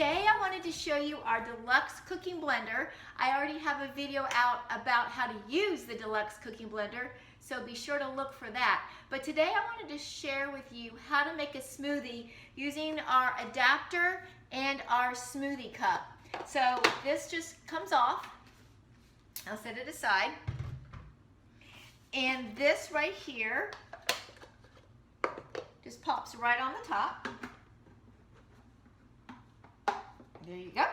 today I wanted to show you our Deluxe cooking blender. I already have a video out about how to use the Deluxe cooking blender, so be sure to look for that. But today I wanted to share with you how to make a smoothie using our adapter and our smoothie cup. So this just comes off. I'll set it aside. And this right here just pops right on the top. There you go.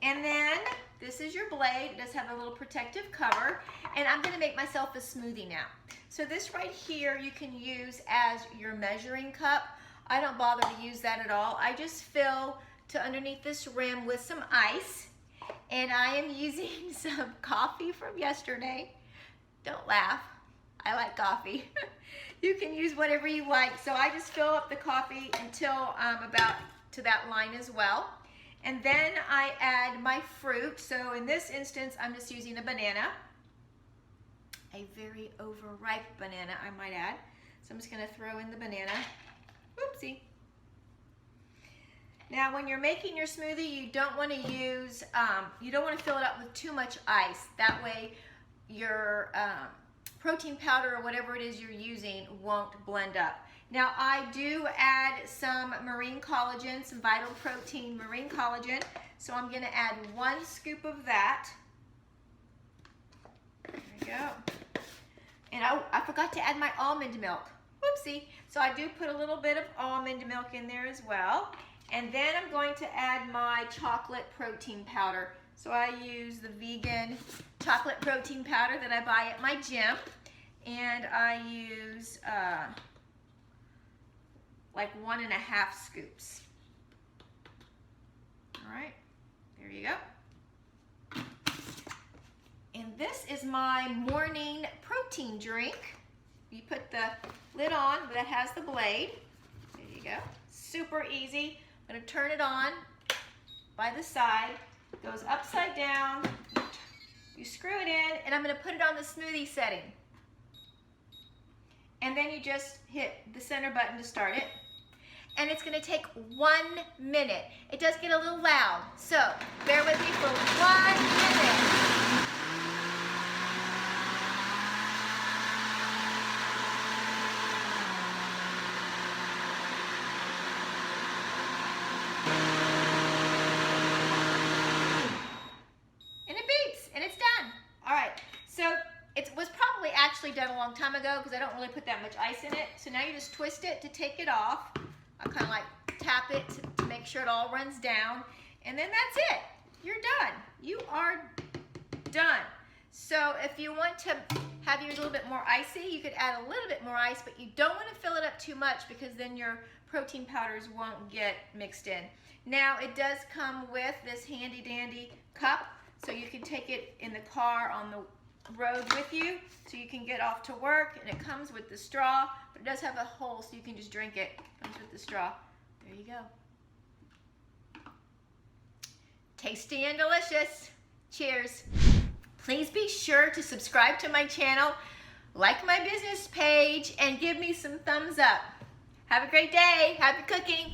And then this is your blade. It does have a little protective cover. And I'm going to make myself a smoothie now. So this right here you can use as your measuring cup. I don't bother to use that at all. I just fill to underneath this rim with some ice. And I am using some coffee from yesterday. Don't laugh. I like coffee. You can use whatever you like. So I just fill up the coffee until about to that line as well. And then I add my fruit. So in this instance, I'm just using a banana. A very overripe banana, I might add. So I'm just gonna throw in the banana. Oopsie. Now when you're making your smoothie, you don't wanna use, you don't wanna fill it up with too much ice. That way your protein powder or whatever it is you're using won't blend up. Now I do add some marine collagen, some vital protein marine collagen. So I'm gonna add 1 scoop of that. There we go. And I forgot to add my almond milk. Whoopsie. So I do put a little bit of almond milk in there as well. And then I'm going to add my chocolate protein powder. So I use the vegan chocolate protein powder that I buy at my gym. And I use like 1.5 scoops. All right, there you go. And this is my morning protein drink. You put the lid on, that has the blade. There you go. Super easy. I'm gonna turn it on by the side. It goes upside down. You screw it in, and I'm gonna put it on the smoothie setting. And then you just hit the center button to start it. And it's gonna take 1 minute. It does get a little loud, so bear with me for 1 minute. And it beeps, and it's done. All right, so it was probably actually done a long time ago because I don't really put that much ice in it. So now you just twist it to take it off. I kind of like tap it to make sure it all runs down. And then that's it. You're done. You are done. So if you want to have yours a little bit more icy, you could add a little bit more ice, but you don't want to fill it up too much because then your protein powders won't get mixed in. Now it does come with this handy dandy cup, so you can take it in the car on the road with you so you can get off to work, and it comes with the straw, but it does have a hole so you can just drink it. It comes with the straw. There you go. Tasty and delicious. Cheers. Please be sure to subscribe to my channel, like my business page, and give me some thumbs up. Have a great day. Happy cooking.